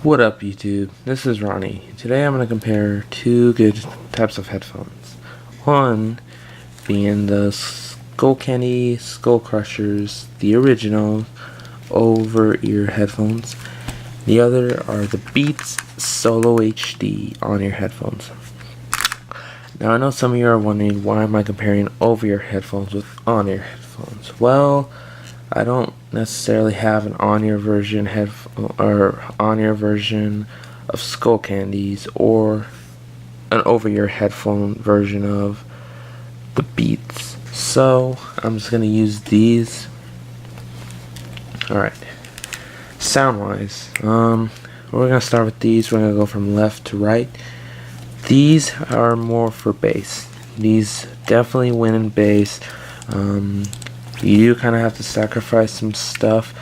What up, YouTube? This is Ronnie. Today I'm going to compare two good types of headphones. One being the Skullcandy Skullcrushers, the original over-ear headphones. The other are the Beats Solo HD on-ear headphones. Now I know some of you are wondering, why am I comparing over-ear headphones with on-ear headphones? Well, I don't necessarily have an on-ear version on-ear version of Skullcandies or an over-ear headphone version of the Beats. So I'm just gonna use these. Alright. Sound wise, we're gonna start with these. We're gonna go from left to right. These are more for bass. These definitely win in bass. You do kind of have to sacrifice some stuff,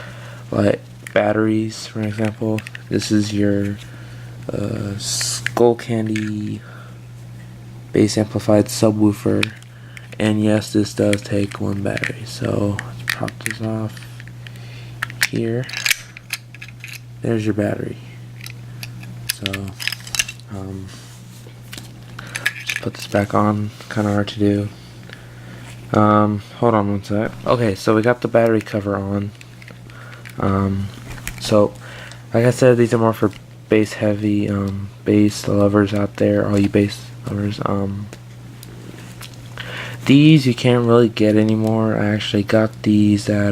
like batteries, for example. This is your Skullcandy bass amplified subwoofer, and yes, this does take one battery. So let's pop this off here. There's your battery. So just put this back on. Kind of hard to do. Hold on one sec. Okay, so we got the battery cover on. So like I said, these are more for bass heavy bass lovers out there, all you bass lovers. These you can't really get anymore. I actually got these at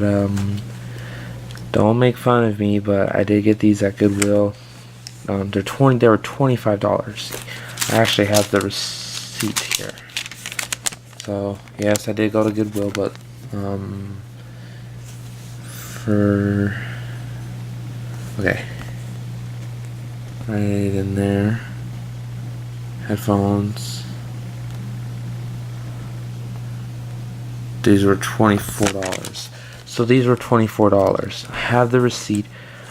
don't make fun of me, but I did get these at Goodwill. They were $25. I actually have the receipt here. So yes, I did go to Goodwill, but okay, right in there, headphones. These were $24. So these were $24. I have the receipt.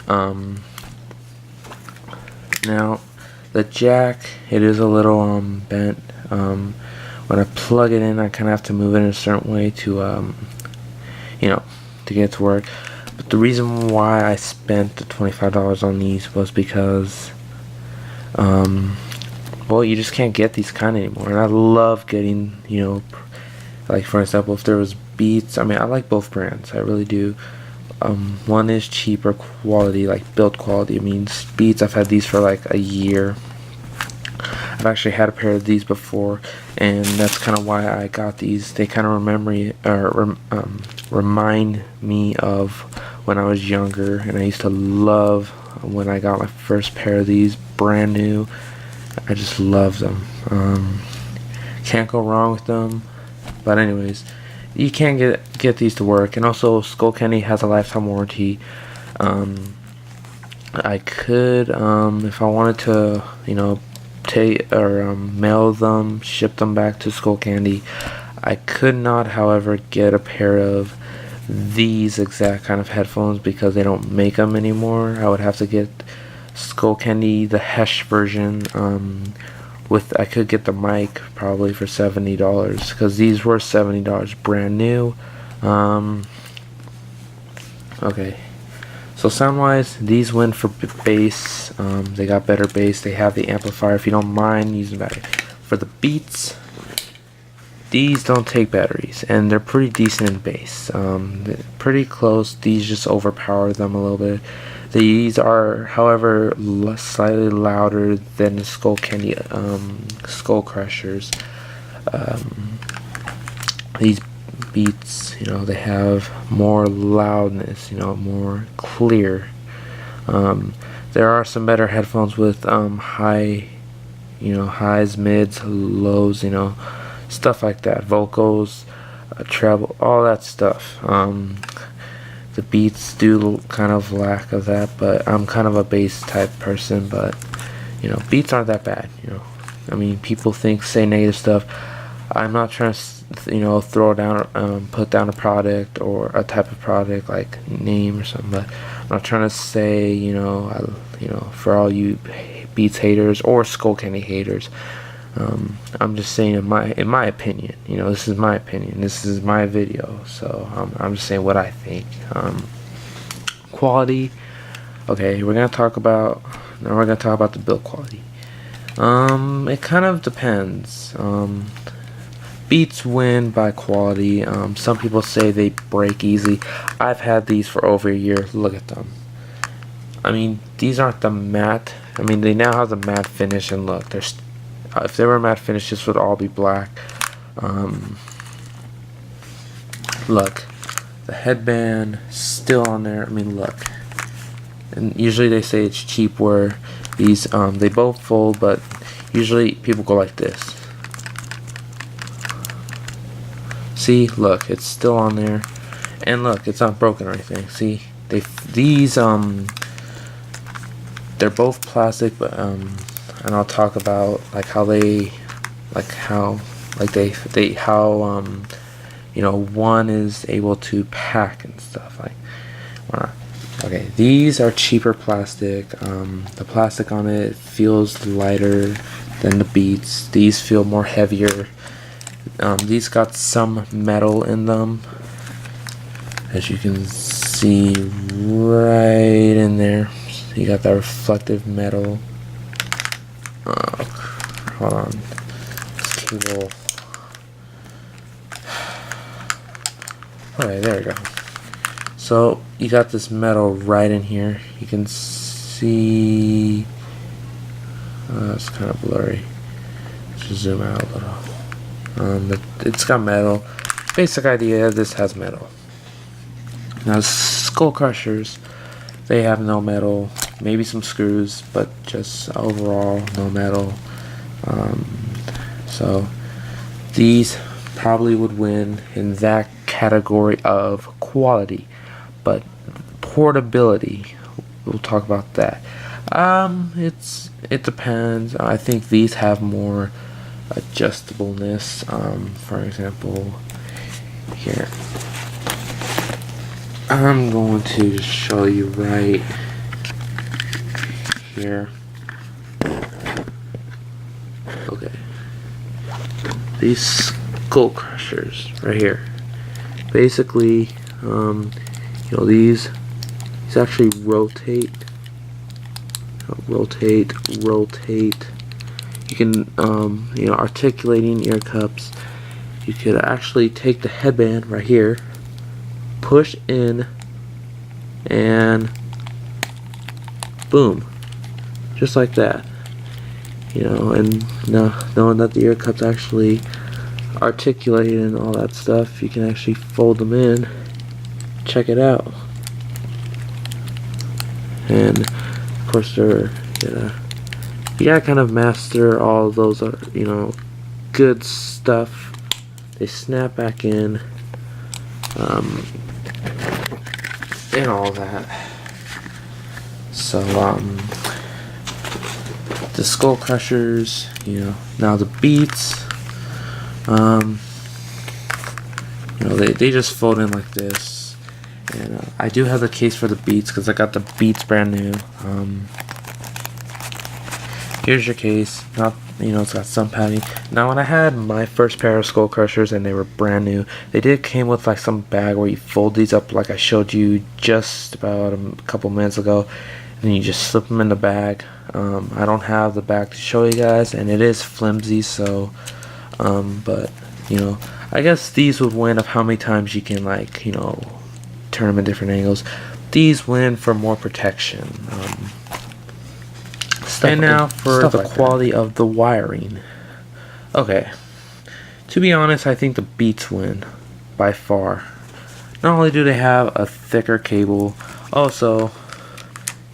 Now the jack, it is a little bent. When I plug it in, I kind of have to move it in a certain way to, to get it to work. But the reason why I spent the $25 on these was because, well, you just can't get these kind anymore. And I love getting, like for example, if there was Beats, I mean, I like both brands, I really do. One is cheaper quality, like build quality. I mean, Beats, I've had these for like a year. I've actually had a pair of these before, and that's kind of why I got these. They kind of remind me of when I was younger, and I used to love when I got my first pair of these, brand new. I just love them. Can't go wrong with them. But anyways, you can't get these to work, and also Skullcandy has a lifetime warranty. I could, if I wanted to, mail them, ship them back to Skullcandy. I could not, however, get a pair of these exact kind of headphones because they don't make them anymore. I would have to get Skullcandy, the Hesh version. I could get the mic probably for $70 because these were $70 brand new. Okay. So sound wise, these win for bass. They got better bass. They have the amplifier if you don't mind using battery. For the Beats, these don't take batteries, and they're pretty decent in bass. Pretty close. These just overpower them a little bit. These are, however, slightly louder than the Skullcandy Skullcrushers. These Beats, they have more loudness, more clear. There are some better headphones with highs, mids, lows, stuff like that, vocals, treble, all that stuff. The Beats do kind of lack of that, but I'm kind of a bass type person. But Beats aren't that bad. I mean, people say negative stuff. I'm not trying to throw down, put down a product or a type of product like name or something, but I'm not trying to say, for all you Beats haters or Skullcandy haters, I'm just saying in my opinion, this is my opinion, this is my video, so I'm just saying what I think. Quality, okay, we're gonna talk about now we're gonna talk about the build quality. It kind of depends. Beats win by quality. Some people say they break easy. I've had these for over a year. Look at them. I mean, these aren't the matte. I mean, they now have the matte finish, and look, there's if they were matte finish, this would all be black. Look, the headband still on there. I mean, look. And usually they say it's cheap where these they both fold, but usually people go like this. See, look, it's still on there, and look, it's not broken or anything. See, these they're both plastic, but and I'll talk about like how they you know, one is able to pack and stuff like. Okay, these are cheaper plastic. The plastic on it feels lighter than the Beats. These feel more heavier. These got some metal in them, as you can see right in there. You got that reflective metal. Hold on, this cable. Okay, there we go. So you got this metal right in here. You can see. It's kind of blurry. Just zoom out a little. It's got metal. Basic idea, this has metal. Now Skullcrushers, they have no metal, maybe some screws, but just overall no metal. So these probably would win in that category of quality, but portability, we'll talk about that. It depends. I think these have more adjustableness. For example, here I'm going to show you right here. Okay, these Skullcrushers right here. Basically, you know, these actually rotate. You can, you know, articulating ear cups. You could actually take the headband right here, push in, and boom, just like that. You know, and knowing that the ear cups actually articulate and all that stuff, you can actually fold them in. Check it out. And of course, you gotta kind of master all those, you know, good stuff. They snap back in, and all that. So, the Skullcrushers, you know, now the Beats, you know, they just fold in like this. And I do have the case for the Beats because I got the Beats brand new. Here's your case. Not, you know, it's got some padding. Now, when I had my first pair of Skullcrushers and they were brand new, they did came with like some bag where you fold these up like I showed you just about a couple minutes ago, and you just slip them in the bag. I don't have the bag to show you guys, and it is flimsy, so but you know, I guess these would win of how many times you can, like, you know, turn them in different angles. These win for more protection. And now for the quality of the wiring. Okay, to be honest, I think the Beats win by far. Not only do they have a thicker cable, also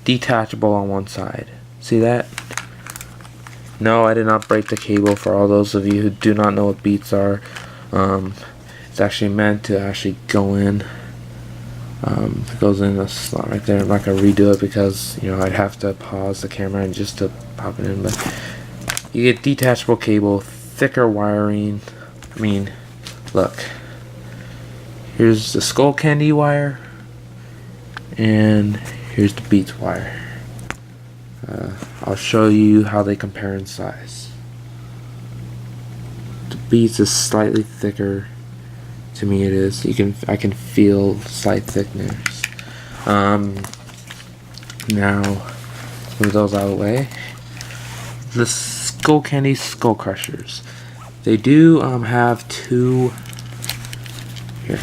detachable on one side. See that? No, I did not break the cable, for all those of you who do not know what Beats are. It's actually meant to actually go in. It goes in a slot right there. I'm not going to redo it because, you know, I'd have to pause the camera and just to pop it in. But you get detachable cable, thicker wiring. I mean, look. Here's the Skullcandy wire, and here's the Beats wire. I'll show you how they compare in size. The Beats is slightly thicker. To me, it is. I can feel slight thickness. Now move those out of the way. The Skullcandy Skullcrushers. They do have two. Here.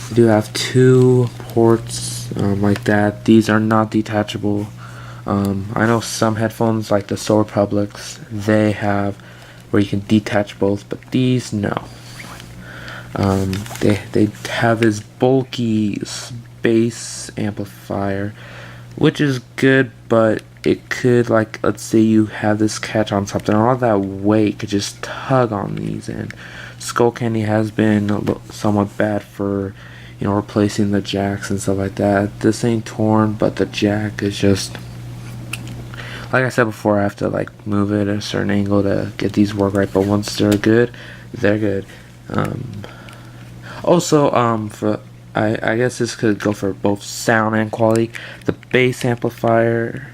They do have two ports like that. These are not detachable. I know some headphones like the Soul Republics, they have where you can detach both, but these no. They have this bulky bass amplifier, which is good, but it could, like, let's say you have this catch on something, all that weight could just tug on these, and Skullcandy has been somewhat bad for, you know, replacing the jacks and stuff like that. This ain't torn, but the jack is just, like I said before, I have to like move it at a certain angle to get these work right, but once they're good, they're good. Also, for I guess this could go for both sound and quality. The bass amplifier,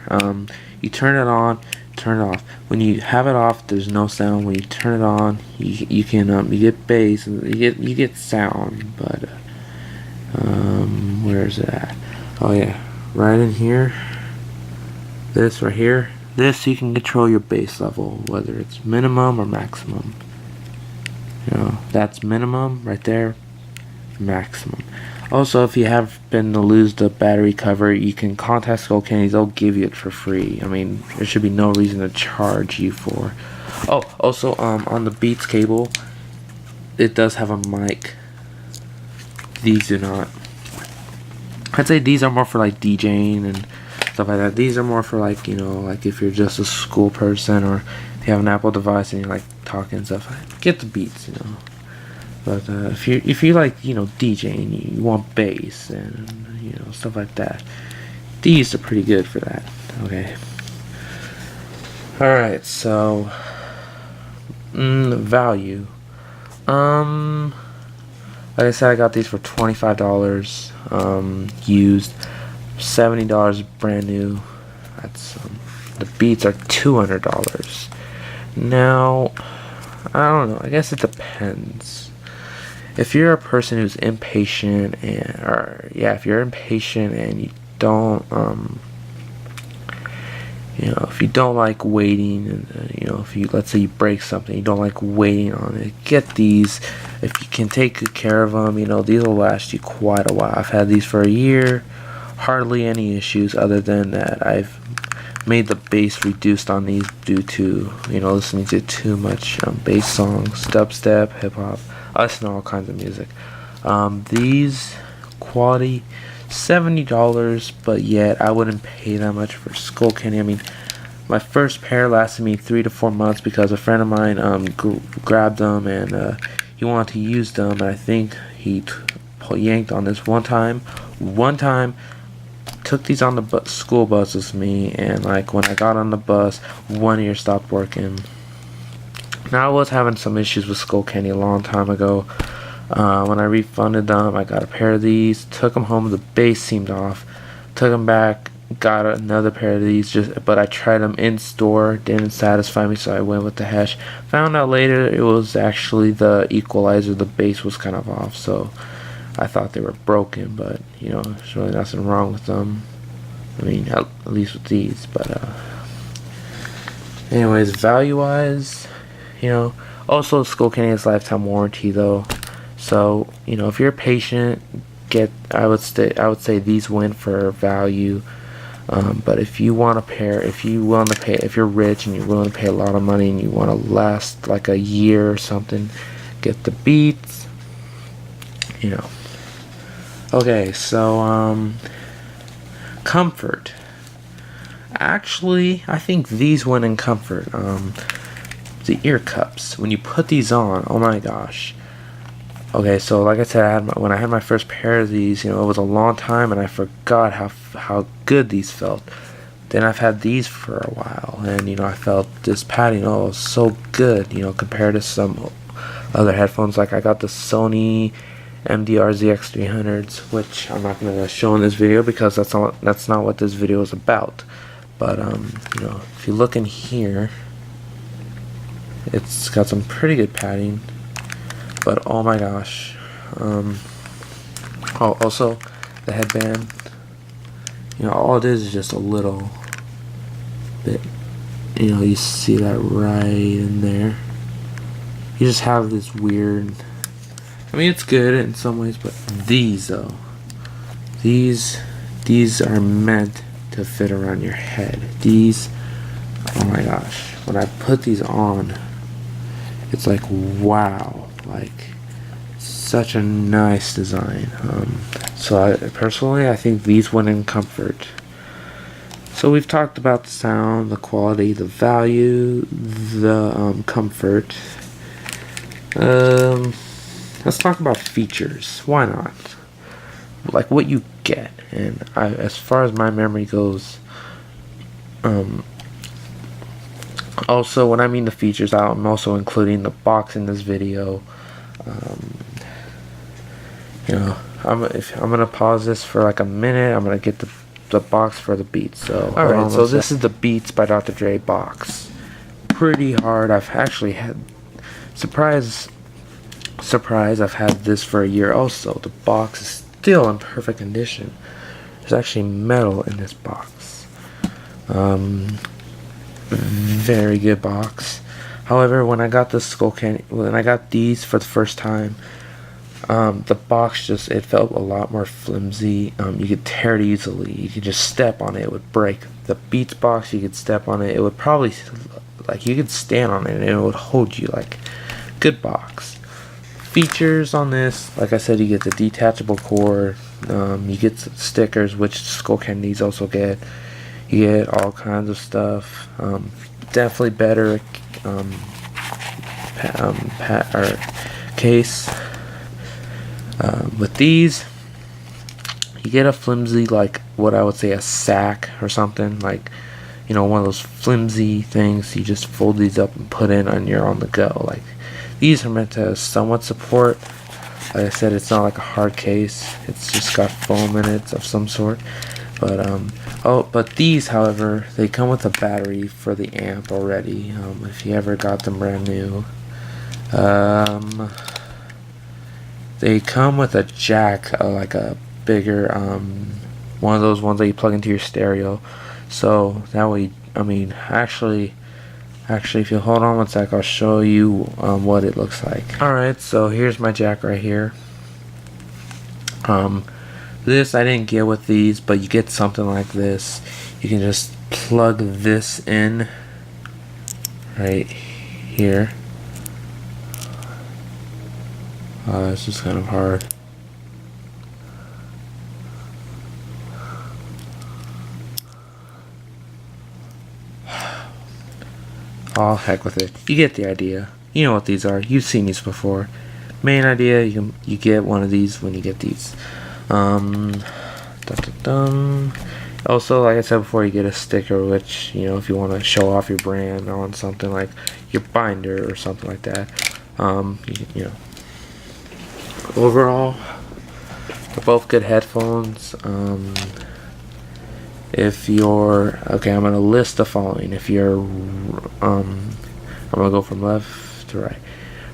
you turn it on, turn it off. When you have it off, there's no sound. When you turn it on, you can you get bass, you get sound. But where is it at? Oh yeah, right in here. This right here, this you can control your bass level, whether it's minimum or maximum. You know, that's minimum right there, maximum. Also, if you happen to lose the battery cover, you can contact Skullcandy. They'll give you it for free. I mean, there should be no reason to charge you for. Oh, also, on the Beats cable, it does have a mic. These do not. I'd say these are more for like DJing and stuff like that. These are more for like, you know, like if you're just a school person or if you have an Apple device and you like talking and stuff, get the Beats, you know. But if you like, you know, DJing, you want bass and, you know, stuff like that, these are pretty good for that. Okay. Alright, so value. Like I said, I got these for $25 used, $70 brand new. That's the Beats are $200. Now, I don't know, I guess it depends. If you're a person who's impatient if you're impatient and you don't you know, if you don't like waiting, and you know, if you, let's say you break something, you don't like waiting on it, get these. If you can take good care of them, you know, these will last you quite a while. I've had these for a year, hardly any issues other than that I've made the bass reduced on these due to, you know, listening to too much bass songs, dubstep, hip hop. I listen to all kinds of music. These quality, $70, but yet I wouldn't pay that much for Skullcandy. I mean, my first pair lasted me 3 to 4 months because a friend of mine grabbed them and he wanted to use them, and I think he yanked on this one time. Took these on the school bus with me, and like when I got on the bus, one ear stopped working. Now I was having some issues with Skullcandy a long time ago. When I refunded them, I got a pair of these, took them home, the bass seemed off, took them back, got another pair of these, but I tried them in store, didn't satisfy me, so I went with the Hesh. Found out later it was actually the equalizer, the bass was kind of off, so I thought they were broken, but you know, there's really nothing wrong with them. I mean, at least with these, but anyways, value wise, you know, also Skullcandy has lifetime warranty though. So, you know, if you're patient, I would say these win for value. But if you want a pair, if you're rich and you're willing to pay a lot of money and you want to last like a year or something, get the Beats. You know. Okay, so comfort. Actually, I think these win in comfort. The ear cups. When you put these on, oh my gosh. Okay, so like I said, when I had my first pair of these, you know, it was a long time, and I forgot how good these felt. Then I've had these for a while, and you know, I felt this padding, oh, so good, you know, compared to some other headphones. Like I got the Sony MDR ZX300s, which I'm not going to show in this video because that's not what this video is about. But you know, if you look in here, it's got some pretty good padding. But oh my gosh. Oh, also the headband. You know, all it is just a little bit. You know, you see that right in there. You just have this weird, I mean, it's good in some ways, but these though, these are meant to fit around your head. These, oh my gosh, when I put these on, it's like, wow, like such a nice design. So personally, I think these win in comfort. So we've talked about the sound, the quality, the value, the comfort. Let's talk about features. Why not? Like what you get. And as far as my memory goes, also when I mean the features, I'm also including the box in this video. You know, I'm gonna pause this for like a minute. I'm gonna get the box for the Beats. So alright, so this is the Beats by Dr. Dre box. Pretty hard. I've actually had surprise, I've had this for a year also. The box is still in perfect condition. There's actually metal in this box. Very good box. However, when I got the Skullcandy, when I got these for the first time, the box it felt a lot more flimsy. You could tear it easily. You could just step on it, it would break. The Beats box, you could step on it, it would probably, like, you could stand on it and it would hold you. Like, good box. Features on this, like I said, you get the detachable cord, you get stickers, which Skullcandies also get. You get all kinds of stuff. Definitely better case. With these, you get a flimsy, like what I would say a sack or something, like, you know, one of those flimsy things you just fold these up and put in and you're on the go. Like, these are meant to somewhat support. Like I said, it's not like a hard case, it's just got foam in it of some sort. But but these, however, they come with a battery for the amp already. If you ever got them brand new, they come with a jack, like a bigger one of those ones that you plug into your stereo. So that way, I mean, actually, if you hold on one sec, I'll show you what it looks like. Alright, so here's my jack right here. This I didn't get with these, but you get something like this. You can just plug this in right here. It's just kind of hard. Oh, heck with it. You get the idea. You know what these are. You've seen these before. Main idea, you get one of these when you get these. Also, like I said before, you get a sticker, which, you know, if you want to show off your brand on something like your binder or something like that. You know. Overall, they're both good headphones. If you're okay, I'm gonna list the following. If you're I'm gonna go from left to right,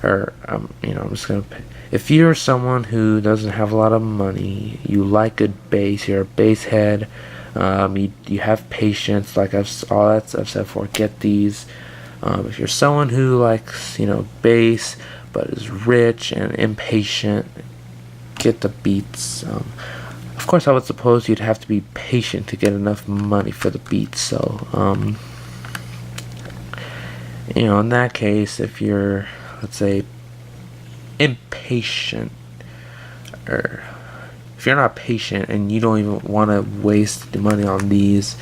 or you know, I'm just gonna if you're someone who doesn't have a lot of money, you like good bass, you're a bass head, you have patience, like I've said before, get these. If you're someone who likes, you know, bass but is rich and impatient, get the Beats. Of course, I would suppose you'd have to be patient to get enough money for the Beats. So, you know, in that case, if you're, let's say, impatient, or if you're not patient and you don't even want to waste the money on these,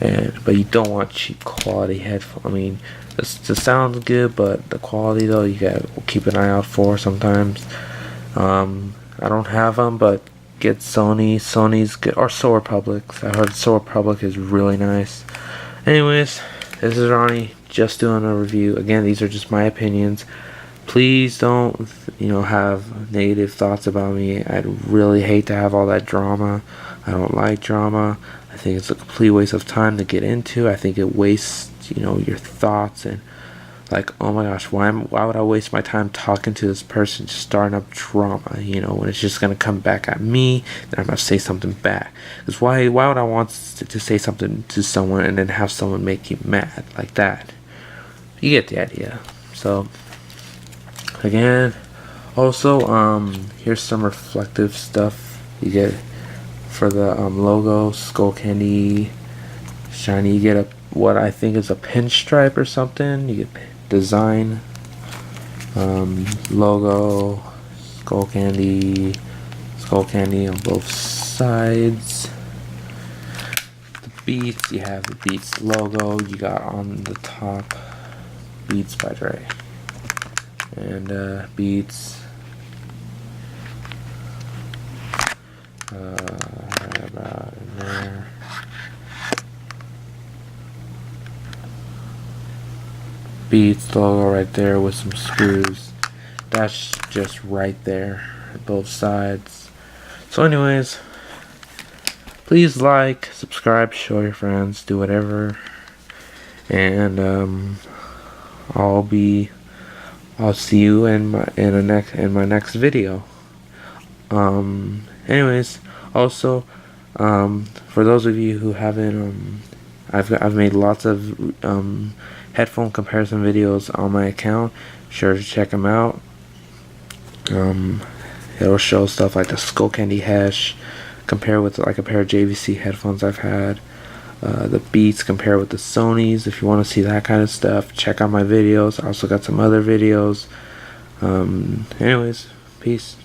but you don't want cheap quality headphones. I mean, the sound's good, but the quality though, you gotta keep an eye out for sometimes. I don't have them, but get Sony's good, or Soul Republic. I heard Soul Republic is really nice. Anyways, this is Ronnie, just doing a review. Again, these are just my opinions. Please don't, you know, have negative thoughts about me. I'd really hate to have all that drama. I don't like drama. I think it's a complete waste of time to get into. I think it wastes, you know, your thoughts and like, oh my gosh, why would I waste my time talking to this person, just starting up drama, you know, when it's just gonna come back at me, then I'm gonna say something back. Because why would I want to say something to someone and then have someone make you mad like that? You get the idea. So again, also here's some reflective stuff you get for the logo, Skullcandy shiny. You get a what I think is a pinstripe or something. You get design, logo, Skullcandy on both sides. The Beats, you have the Beats logo. You got on the top Beats by Dre, and Beats. Right about in there. Beats logo right there with some screws. That's just right there at both sides. So anyways, please like, subscribe, show your friends, do whatever, and I'll see you in my next video. Anyways, also, for those of you who haven't, I've made lots of headphone comparison videos on my account. Sure to check them out. It'll show stuff like the Skullcandy Hash, compare with like a pair of JVC headphones I've had. The Beats, compare with the Sonys. If you want to see that kind of stuff, check out my videos. I also got some other videos. Anyways, peace.